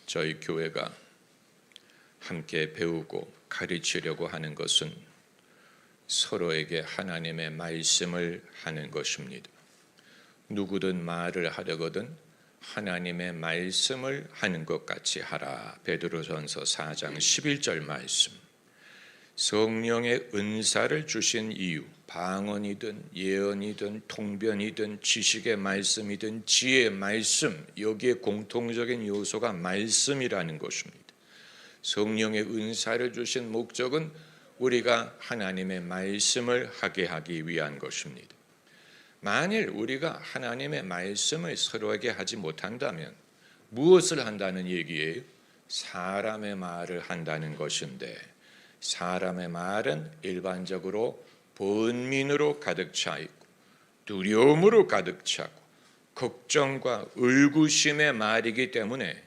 저희 교회가 함께 배우고 가르치려고 하는 것은 서로에게 하나님의 말씀을 하는 것입니다. 누구든 말을 하려거든 하나님의 말씀을 하는 것 같이 하라. 베드로전서 4장 11절 말씀. 성령의 은사를 주신 이유, 방언이든 예언이든 통변이든 지식의 말씀이든 지혜의 말씀, 여기에 공통적인 요소가 말씀이라는 것입니다. 성령의 은사를 주신 목적은 우리가 하나님의 말씀을 하게 하기 위한 것입니다. 만일 우리가 하나님의 말씀을 서로에게 하지 못한다면 무엇을 한다는 얘기예요? 사람의 말을 한다는 것인데, 사람의 말은 일반적으로 번민으로 가득 차 있고 두려움으로 가득 차고 걱정과 의구심의 말이기 때문에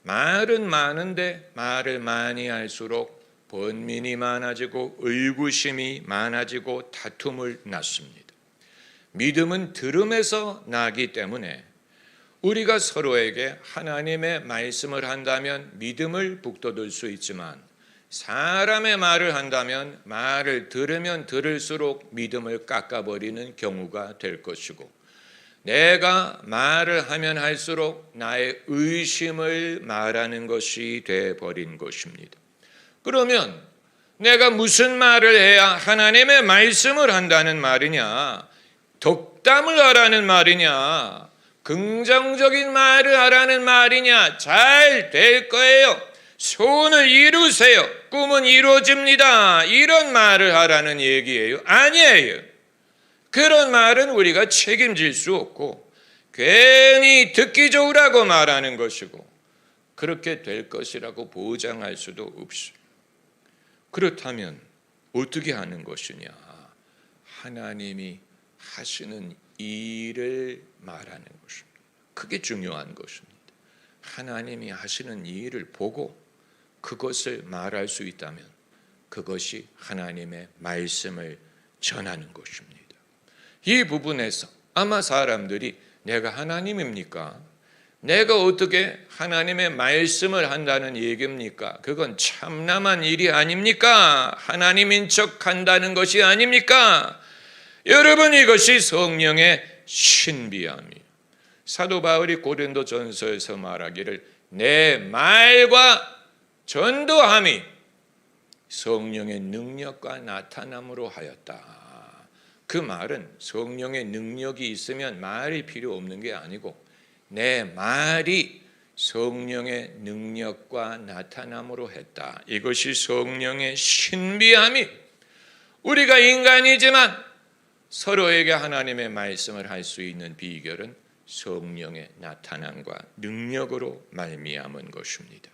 말은 많은데 말을 많이 할수록 번민이 많아지고 의구심이 많아지고 다툼을 낳습니다. 믿음은 들음에서 나기 때문에 우리가 서로에게 하나님의 말씀을 한다면 믿음을 북돋을 수 있지만, 사람의 말을 한다면 말을 들으면 들을수록 믿음을 깎아버리는 경우가 될 것이고, 내가 말을 하면 할수록 나의 의심을 말하는 것이 되어버린 것입니다. 그러면 내가 무슨 말을 해야 하나님의 말씀을 한다는 말이냐, 덕담을 하라는 말이냐, 긍정적인 말을 하라는 말이냐, 잘 될 거예요, 소원을 이루세요, 꿈은 이루어집니다, 이런 말을 하라는 얘기예요? 아니에요. 그런 말은 우리가 책임질 수 없고 괜히 듣기 좋으라고 말하는 것이고 그렇게 될 것이라고 보장할 수도 없어요. 그렇다면 어떻게 하는 것이냐? 하나님이 하시는 일을 말하는 것입니다. 그게 중요한 것입니다. 하나님이 하시는 일을 보고 그것을 말할 수 있다면 그것이 하나님의 말씀을 전하는 것입니다. 이 부분에서 아마 사람들이 내가 하나님입니까? 내가 어떻게 하나님의 말씀을 한다는 얘기입니까? 그건 참남한 일이 아닙니까? 하나님인 척 한다는 것이 아닙니까? 여러분, 이것이 성령의 신비함이에요. 사도 바울이 고린도전서에서 말하기를 내 말과 전도함이 성령의 능력과 나타남으로 하였다. 그 말은 성령의 능력이 있으면 말이 필요 없는 게 아니고 내 말이 성령의 능력과 나타남으로 했다. 이것이 성령의 신비함이, 우리가 인간이지만 서로에게 하나님의 말씀을 할 수 있는 비결은 성령의 나타남과 능력으로 말미암은 것입니다.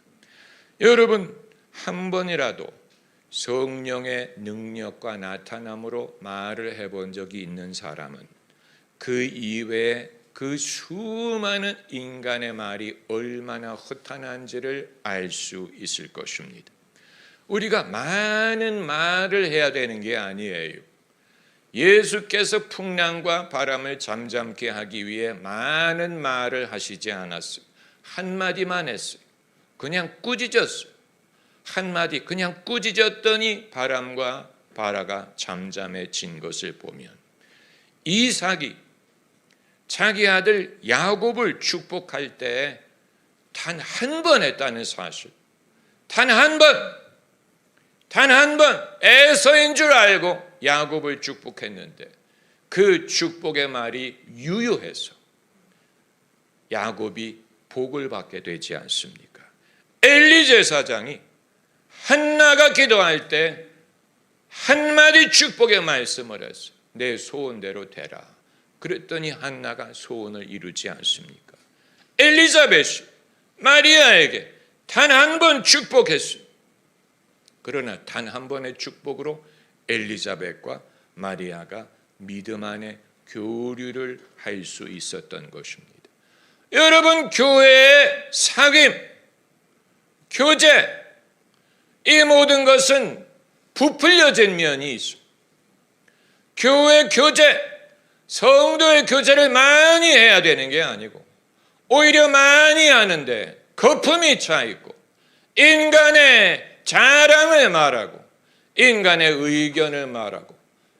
여러분, 한 번이라도 성령의 능력과 나타남으로 말을 해본 적이 있는 사람은 그 이외에 그 수많은 인간의 말이 얼마나 허탄한지를 알 수 있을 것입니다. 우리가 많은 말을 해야 되는 게 아니에요. 예수께서 풍랑과 바람을 잠잠케 하기 위해 많은 말을 하시지 않았어요. 한마디만 했어요. 그냥 꾸짖었어요. 한마디 그냥 꾸짖었더니 바람과 바다가 잠잠해진 것을 보면, 이삭이 자기 아들 야곱을 축복할 때 단 한 번 했다는 사실, 단 한 번 에서인 줄 알고 야곱을 축복했는데 그 축복의 말이 유효해서 야곱이 복을 받게 되지 않습니까? 엘리 제사장이 한나가 기도할 때 한마디 축복의 말씀을 했어요. 내 소원대로 되라. 그랬더니 한나가 소원을 이루지 않습니까? 엘리사벳이 마리아에게 단 한 번 축복했어요. 그러나 단 한 번의 축복으로 엘리사벳과 마리아가 믿음 안에 교류를 할 수 있었던 것입니다. 여러분, 교회의 사귐, 교제, 이 모든 것은 부풀려진 면이 있습니다. 교회 교제, 성도의 교제를 많이 해야 되는 게 아니고 오히려 많이 하는데 거품이 차 있고 인간의 자랑을 말하고 인간의 의견을 말하고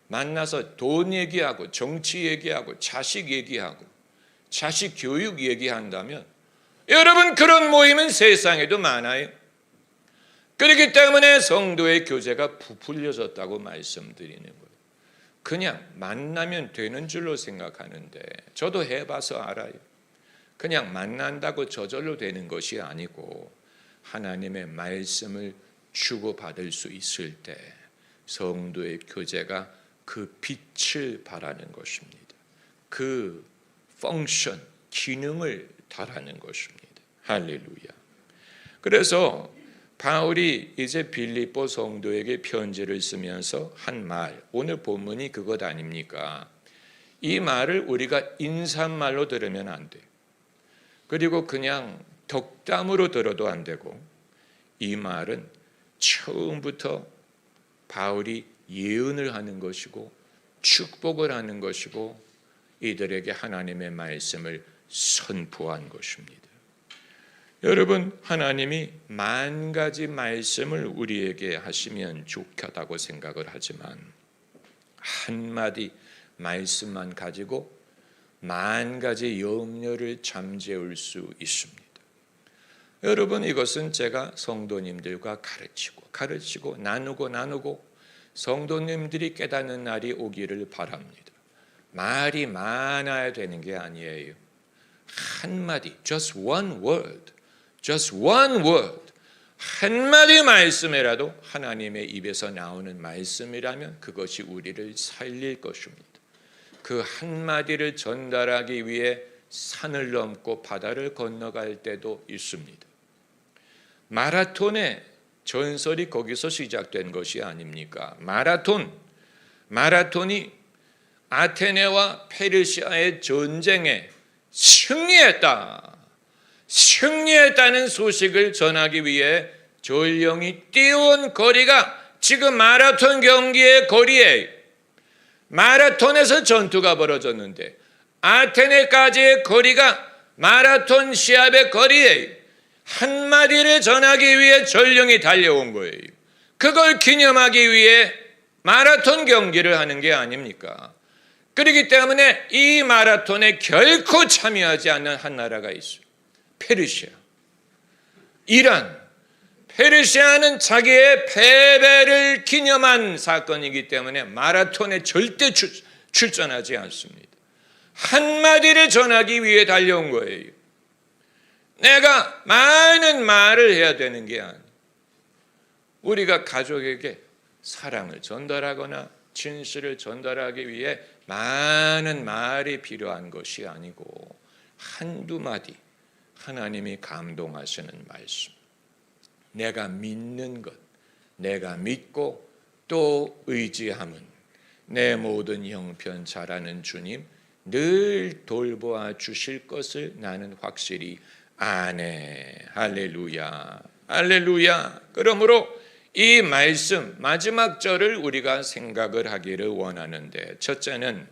만나서 돈 얘기하고 정치 얘기하고 자식 얘기하고 자식 교육 얘기한다면 여러분 그런 모임은 세상에도 많아요. 그렇기 때문에 성도의 교제가 부풀려졌다고 말씀드리는 거예요. 그냥 만나면 되는 줄로 생각하는데 저도 해봐서 알아요. 그냥 만난다고 저절로 되는 것이 아니고 하나님의 말씀을 주고받을 수 있을 때 성도의 교제가 그 빛을 발하는 것입니다. 그 펑션, 기능을 달하는 것입니다. 할렐루야. 그래서 바울이 이제 빌립보 성도에게 편지를 쓰면서 한 말, 오늘 본문이 그것 아닙니까? 이 말을 우리가 인사말로 들으면 안 돼요. 그리고 그냥 덕담으로 들어도 안 되고 이 말은 처음부터 바울이 예언을 하는 것이고 축복을 하는 것이고 이들에게 하나님의 말씀을 선포한 것입니다. 여러분, 하나님이 만 가지 말씀을 우리에게 하시면 좋겠다고 생각을 하지만 한마디 말씀만 가지고 만 가지 염려를 잠재울 수 있습니다. 여러분, 이것은 제가 성도님들과 가르치고 나누고 성도님들이 깨닫는 날이 오기를 바랍니다. 말이 많아야 되는 게 아니에요. 한마디, just one word, 한마디 말씀이라도 하나님의 입에서 나오는 말씀이라면 그것이 우리를 살릴 것입니다. 그 한마디를 전달하기 위해 산을 넘고 바다를 건너갈 때도 있습니다. 마라톤의 전설이 거기서 시작된 것이 아닙니까? 마라톤이 아테네와 페르시아의 전쟁에 승리했다는 소식을 전하기 위해 전령이 뛰어온 거리가 지금 마라톤 경기의 거리에 마라톤에서 전투가 벌어졌는데 아테네까지의 거리가 마라톤 시합의 거리에 한마디를 전하기 위해 전령이 달려온 거예요. 그걸 기념하기 위해 마라톤 경기를 하는 게 아닙니까? 그렇기 때문에 이 마라톤에 결코 참여하지 않는 한 나라가 있어요. 페르시아, 이란. 페르시아는 자기의 패배를 기념한 사건이기 때문에 마라톤에 절대 출전하지 않습니다. 한마디를 전하기 위해 달려온 거예요. 내가 많은 말을 해야 되는 게 아니에요. 우리가 가족에게 사랑을 전달하거나 진실을 전달하기 위해 많은 말이 필요한 것이 아니고 한두 마디 하나님이 감동하시는 말씀, 내가 믿는 것, 내가 믿고 또 의지함은 내 모든 형편 잘하는 주님 늘 돌보아 주실 것을 나는 확실히 아네. 할렐루야. 그러므로 이 말씀 마지막 절을 우리가 생각을 하기를 원하는데, 첫째는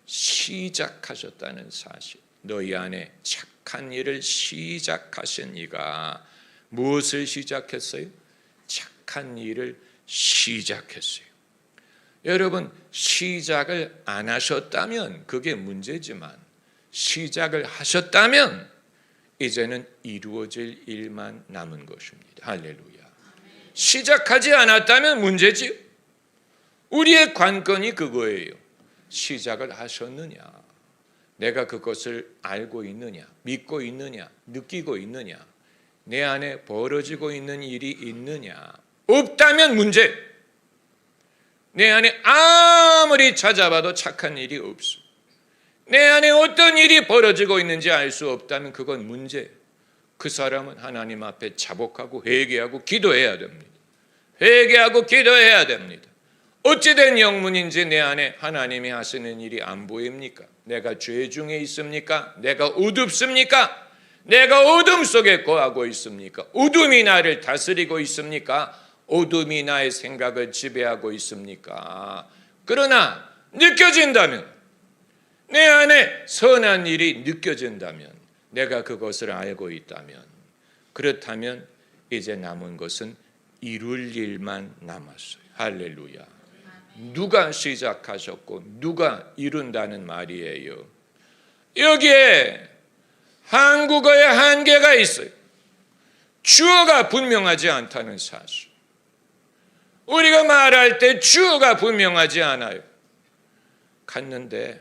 시작하셨다는 사실. 너희 안에 착한 일을 시작하신 이가 무엇을 시작했어요? 착한 일을 시작했어요. 여러분, 시작을 안 하셨다면 그게 문제지만 시작을 하셨다면 이제는 이루어질 일만 남은 것입니다. 할렐루야. 시작하지 않았다면 문제지. 우리의 관건이 그거예요. 시작을 하셨느냐, 내가 그것을 알고 있느냐, 믿고 있느냐, 느끼고 있느냐, 내 안에 벌어지고 있는 일이 있느냐. 없다면 문제. 내 안에 아무리 찾아봐도 착한 일이 없어. 내 안에 어떤 일이 벌어지고 있는지 알 수 없다면 그건 문제. 그 사람은 하나님 앞에 자복하고 회개하고 기도해야 됩니다. 어찌된 영문인지 내 안에 하나님이 하시는 일이 안 보입니까? 내가 죄 중에 있습니까? 내가 어둡습니까? 내가 어둠 속에 거하고 있습니까? 어둠이 나를 다스리고 있습니까? 어둠이 나의 생각을 지배하고 있습니까? 그러나 느껴진다면, 내 안에 선한 일이 느껴진다면, 내가 그것을 알고 있다면 그렇다면 이제 남은 것은 이룰 일만 남았어요. 할렐루야. 누가 시작하셨고 누가 이룬다는 말이에요. 여기에 한국어의 한계가 있어요. 주어가 분명하지 않다는 사실. 우리가 말할 때 주어가 분명하지 않아요. 갔는데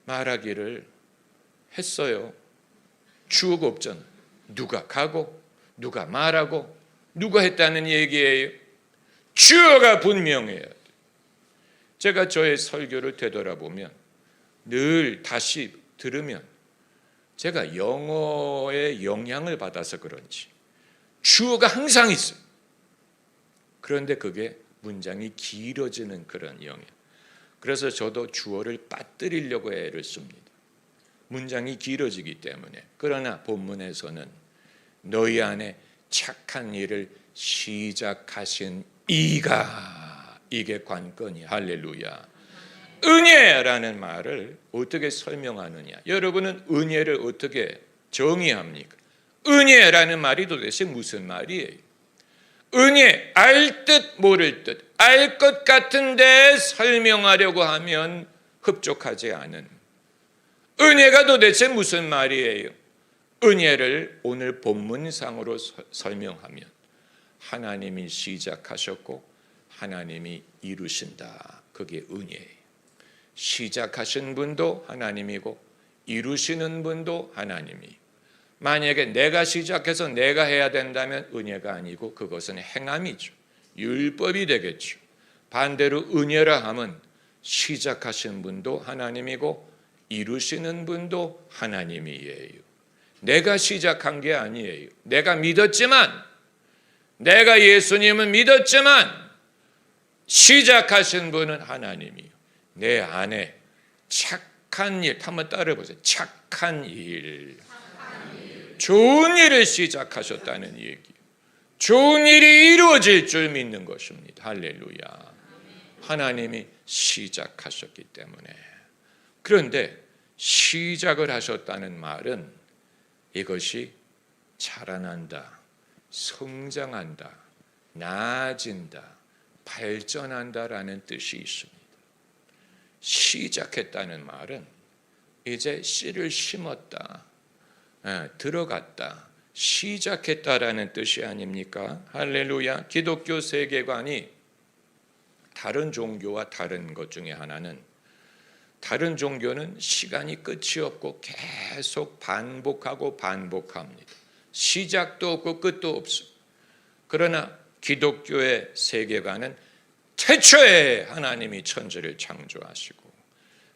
말하기를 했어요. 주어가 없잖아. 누가 가고 누가 말하고 누가 했다는 얘기예요. 주어가 분명해야 돼. 제가 저의 설교를 되돌아보면 늘 다시 들으면 제가 영어의 영향을 받아서 그런지 주어가 항상 있어요. 그런데 그게 문장이 길어지는 그런 영향. 그래서 저도 주어를 빠뜨리려고 애를 씁니다. 문장이 길어지기 때문에. 그러나 본문에서는 너희 안에 착한 일을 시작하신 이가, 이게 관건이야. 할렐루야. 은혜라는 말을 어떻게 설명하느냐. 여러분은 은혜를 어떻게 정의합니까? 은혜라는 말이 도대체 무슨 말이에요? 은혜, 알 듯 모를 듯, 알 것 같은데 설명하려고 하면 흡족하지 않은 은혜가 도대체 무슨 말이에요? 은혜를 오늘 본문상으로 설명하면 하나님이 시작하셨고 하나님이 이루신다. 그게 은혜예요. 시작하신 분도 하나님이고 이루시는 분도 하나님이. 만약에 내가 시작해서 내가 해야 된다면 은혜가 아니고 그것은 행함이죠. 율법이 되겠죠. 반대로 은혜라 함은 시작하신 분도 하나님이고 이루시는 분도 하나님이에요. 내가 시작한 게 아니에요. 내가 믿었지만, 내가 예수님을 믿었지만 시작하신 분은 하나님이에요. 내 안에 착한 일, 한번 따라해보세요. 착한 일. 좋은 일을 시작하셨다는 얘기. 좋은 일이 이루어질 줄 믿는 것입니다. 할렐루야. 하나님이 시작하셨기 때문에. 그런데 시작을 하셨다는 말은 이것이 자라난다, 성장한다, 나아진다, 발전한다라는 뜻이 있습니다. 시작했다는 말은 이제 씨를 심었다, 들어갔다, 시작했다라는 뜻이 아닙니까? 할렐루야. 기독교 세계관이 다른 종교와 다른 것 중에 하나는, 다른 종교는 시간이 끝이 없고 계속 반복하고 반복합니다. 시작도 없고 끝도 없어요. 그러나 기독교의 세계관은 태초에 하나님이 천지를 창조하시고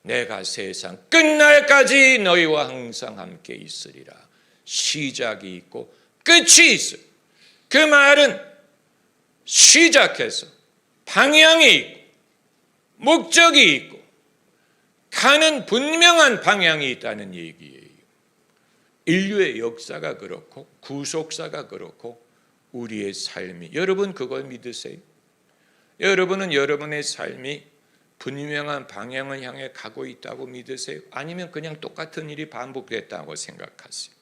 내가 세상 끝날까지 너희와 항상 함께 있으리라. 시작이 있고 끝이 있어요. 그 말은 시작해서 방향이 있고 목적이 있고 가는 분명한 방향이 있다는 얘기예요. 인류의 역사가 그렇고 구속사가 그렇고 우리의 삶이, 여러분 그걸 믿으세요? 여러분은 여러분의 삶이 분명한 방향을 향해 가고 있다고 믿으세요? 아니면 그냥 똑같은 일이 반복됐다고 생각하세요?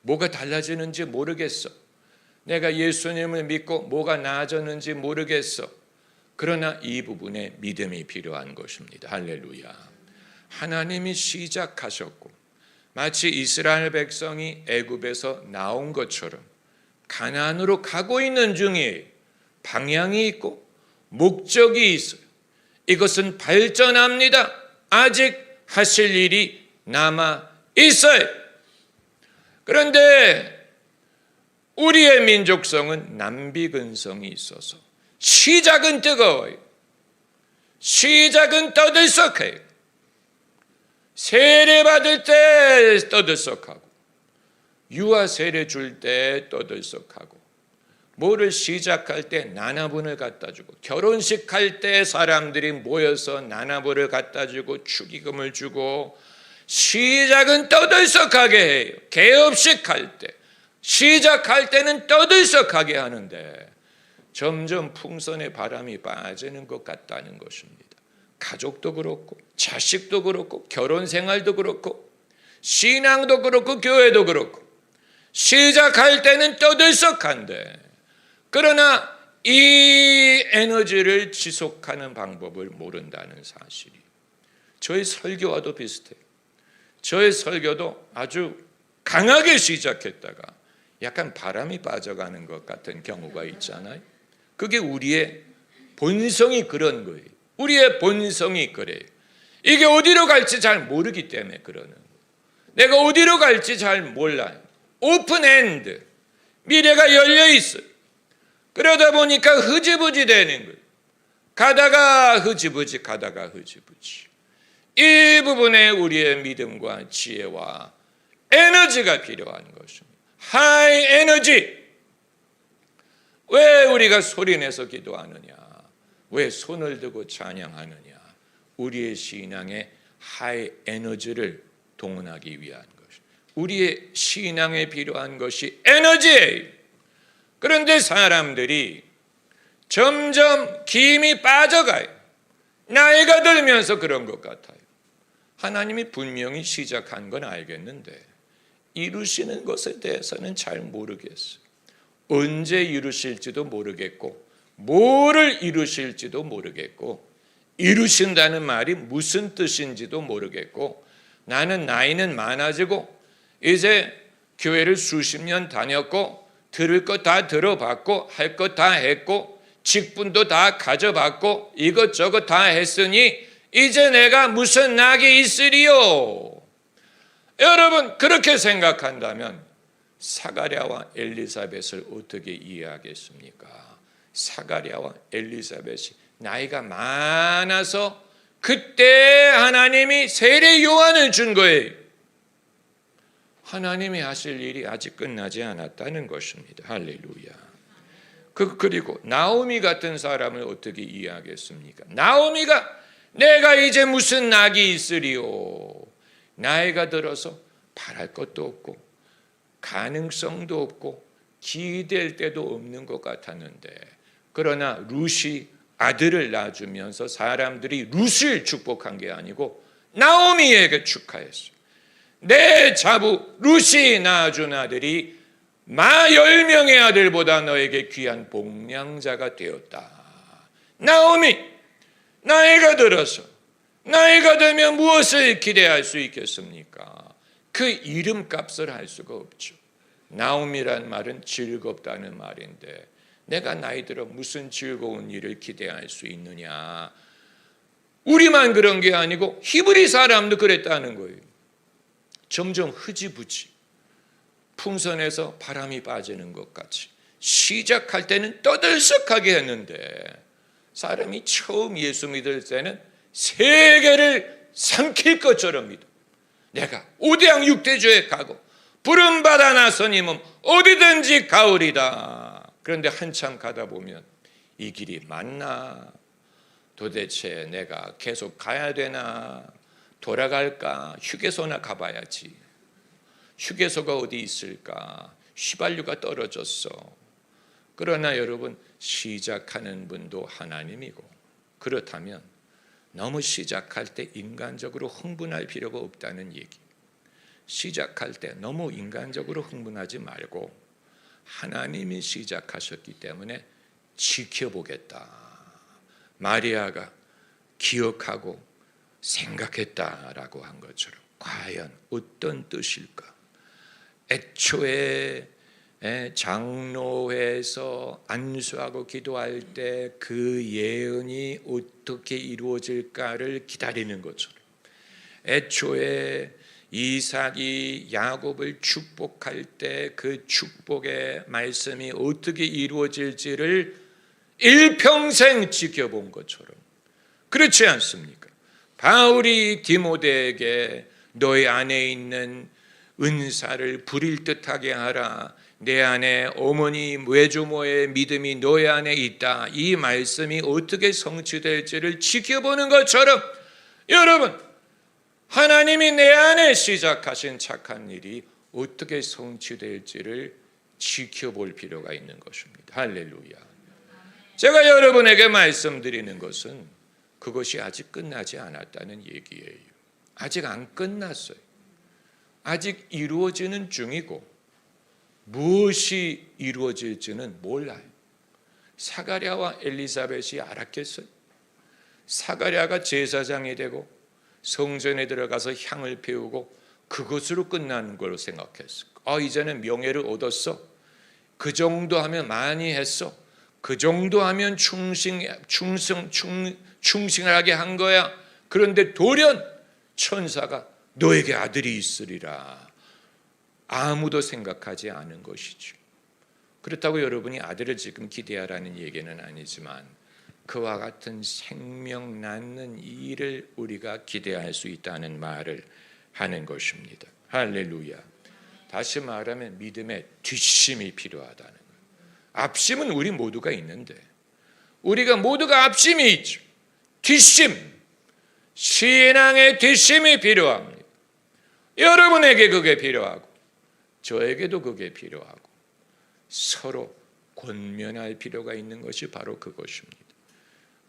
뭐가 달라지는지 모르겠어. 내가 예수님을 믿고 뭐가 나아졌는지 모르겠어. 그러나 이 부분에 믿음이 필요한 것입니다. 할렐루야. 하나님이 시작하셨고 마치 이스라엘 백성이 애굽에서 나온 것처럼 가나안으로 가고 있는 중에 방향이 있고 목적이 있어요. 이것은 발전합니다. 아직 하실 일이 남아 있어요. 그런데 우리의 민족성은 남비근성이 있어서 시작은 뜨거워요. 시작은 떠들썩해요. 세례 받을 때 떠들썩하고 유아 세례 줄 때 떠들썩하고 뭐를 시작할 때 나나분을 갖다 주고 결혼식 할 때 사람들이 모여서 나나분을 갖다 주고 축의금을 주고 시작은 떠들썩하게 해요. 개업식 할 때 시작할 때는 떠들썩하게 하는데 점점 풍선의 바람이 빠지는 것 같다는 것입니다. 가족도 그렇고 자식도 그렇고 결혼 생활도 그렇고 신앙도 그렇고 교회도 그렇고 시작할 때는 떠들썩한데, 그러나 이 에너지를 지속하는 방법을 모른다는 사실이 저의 설교와도 비슷해요. 저의 설교도 아주 강하게 시작했다가 약간 바람이 빠져가는 것 같은 경우가 있잖아요. 그게 우리의 본성이 그런 거예요. 우리의 본성이 그래요. 이게 어디로 갈지 잘 모르기 때문에 그러는 거예요. 내가 어디로 갈지 잘 몰라요. 오픈 엔드, 미래가 열려 있어요. 그러다 보니까 흐지부지 되는 거예요. 가다가 흐지부지, 가다가 흐지부지. 이 부분에 우리의 믿음과 지혜와 에너지가 필요한 것입니다. 하이 에너지. 왜 우리가 소리내서 기도하느냐? 왜 손을 들고 찬양하느냐? 우리의 신앙의 하이 에너지를 동원하기 위한 것입니다. 우리의 신앙에 필요한 것이 에너지예요. 그런데 사람들이 점점 힘이 빠져가요. 나이가 들면서 그런 것 같아요. 하나님이 분명히 시작한 건 알겠는데 이루시는 것에 대해서는 잘 모르겠어요. 언제 이루실지도 모르겠고 뭐를 이루실지도 모르겠고 이루신다는 말이 무슨 뜻인지도 모르겠고 나는 나이는 많아지고 이제 교회를 수십 년 다녔고 들을 것 다 들어봤고 할 것 다 했고 직분도 다 가져봤고 이것저것 다 했으니 이제 내가 무슨 낙이 있으리요. 여러분 그렇게 생각한다면 사가랴와 엘리사벳을 어떻게 이해하겠습니까? 사가랴와 엘리사벳이 나이가 많아서 그때 하나님이 세례 요한을 준 거예요. 하나님이 하실 일이 아직 끝나지 않았다는 것입니다. 할렐루야. 그리고 나오미 같은 사람을 어떻게 이해하겠습니까? 나오미가 내가 이제 무슨 낙이 있으리요. 나이가 들어서 바랄 것도 없고 가능성도 없고 기댈 데도 없는 것 같았는데 그러나 룻이 아들을 낳아주면서 사람들이 룻을 축복한 게 아니고 나오미에게 축하했어요. 내 자부 룻이 낳아준 아들이 10명의 아들보다 너에게 귀한 복량자가 되었다. 나오미 나이가 들어서 나이가 되면 무엇을 기대할 수 있겠습니까? 그 이름값을 할 수가 없죠. 나오미란 말은 즐겁다는 말인데 내가 나이 들어 무슨 즐거운 일을 기대할 수 있느냐. 우리만 그런 게 아니고 히브리 사람도 그랬다는 거예요. 점점 흐지부지 풍선에서 바람이 빠지는 것 같이 시작할 때는 떠들썩하게 했는데 사람이 처음 예수 믿을 때는 세계를 삼킬 것처럼 믿어. 내가 오대양 육대주에 가고 부름받아 나서님은 어디든지 가오리다. 그런데 한참 가다 보면 이 길이 맞나? 도대체 내가 계속 가야 되나? 돌아갈까? 휴게소나 가봐야지. 휴게소가 어디 있을까? 휘발유가 떨어졌어. 그러나 여러분 시작하는 분도 하나님이고 그렇다면 너무 시작할 때 인간적으로 흥분할 필요가 없다는 얘기. 시작할 때 너무 인간적으로 흥분하지 말고 하나님이 시작하셨기 때문에 지켜보겠다. 마리아가 기억하고 생각했다라고 한 것처럼 과연 어떤 뜻일까? 애초에 장로회에서 안수하고 기도할 때 그 예언이 어떻게 이루어질까를 기다리는 것처럼 애초에 이삭이 야곱을 축복할 때 그 축복의 말씀이 어떻게 이루어질지를 일평생 지켜본 것처럼 그렇지 않습니까? 바울이 디모데에게 너희 안에 있는 은사를 부릴 듯하게 하라. 내 안에 어머니 외조모의 믿음이 너희 안에 있다. 이 말씀이 어떻게 성취될지를 지켜보는 것처럼 여러분 하나님이 내 안에 시작하신 착한 일이 어떻게 성취될지를 지켜볼 필요가 있는 것입니다. 할렐루야. 제가 여러분에게 말씀드리는 것은 그것이 아직 끝나지 않았다는 얘기예요. 아직 안 끝났어요. 아직 이루어지는 중이고 무엇이 이루어질지는 몰라요. 사가랴와 엘리사벳이 알았겠어요? 사가랴가 제사장이 되고 성전에 들어가서 향을 피우고 그것으로 끝나는 걸로 생각했어. 이제는 명예를 얻었어. 그 정도 하면 많이 했어. 그 정도 하면 충실하게 한 거야. 그런데 돌연 천사가 너에게 아들이 있으리라. 아무도 생각하지 않은 것이죠. 그렇다고 여러분이 아들을 지금 기대하라는 얘기는 아니지만 그와 같은 생명 낳는 일을 우리가 기대할 수 있다는 말을 하는 것입니다. 할렐루야. 다시 말하면 믿음의 뒷심이 필요하다는 거예요. 앞심은 우리 모두가 있는데 우리가 모두가 앞심이 있죠. 뒷심, 신앙의 뒷심이 필요합니다. 여러분에게 그게 필요하고 저에게도 그게 필요하고 서로 권면할 필요가 있는 것이 바로 그것입니다.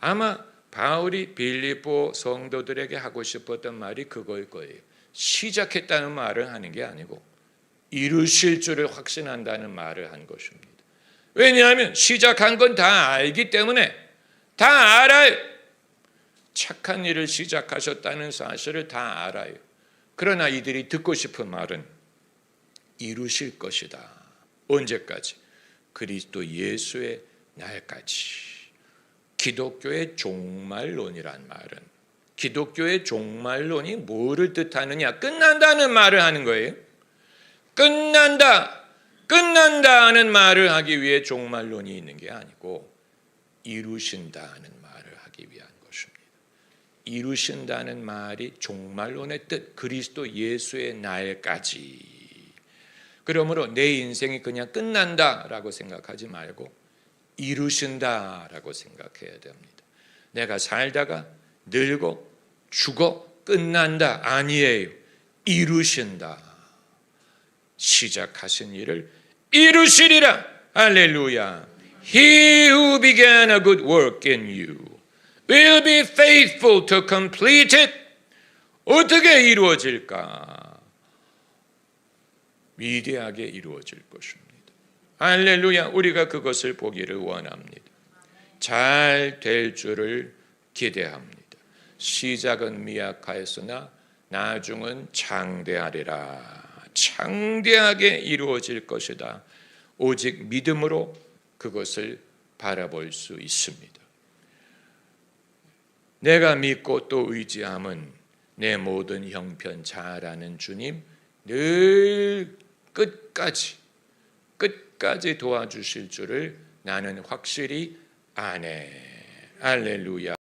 아마 바울이 빌립보 성도들에게 하고 싶었던 말이 그거일 거예요. 시작했다는 말을 하는 게 아니고 이루실 줄을 확신한다는 말을 한 것입니다. 왜냐하면 시작한 건 다 알기 때문에 다 알아요. 착한 일을 시작하셨다는 사실을 다 알아요. 그러나 이들이 듣고 싶은 말은 이루실 것이다. 언제까지? 그리스도 예수의 날까지. 기독교의 종말론이란 말은 기독교의 종말론이 뭐를 뜻하느냐? 끝난다는 말을 하는 거예요. 끝난다는 말을 하기 위해 종말론이 있는 게 아니고 이루신다는 말을 하기 위한 것입니다. 이루신다는 말이 종말론의 뜻, 그리스도 예수의 날까지. 그러므로 내 인생이 그냥 끝난다라고 생각하지 말고 이루신다라고 생각해야 됩니다. 내가 살다가 늙고 죽어 끝난다 아니에요. 이루신다. 시작하신 일을 이루시리라. 할렐루야. He who began a good work in you will be faithful to complete it. 어떻게 이루어질까? 위대하게 이루어질 것입니다. 할렐루야. 우리가 그것을 보기를 원합니다. 잘 될 줄을 기대합니다. 시작은 미약하였으나 나중은 장대하리라. 장대하게 이루어질 것이다. 오직 믿음으로 그것을 바라볼 수 있습니다. 내가 믿고 또 의지함은 내 모든 형편 잘 아는 주님 늘 끝까지 도와주실 줄을 나는 확실히 아네. 할렐루야.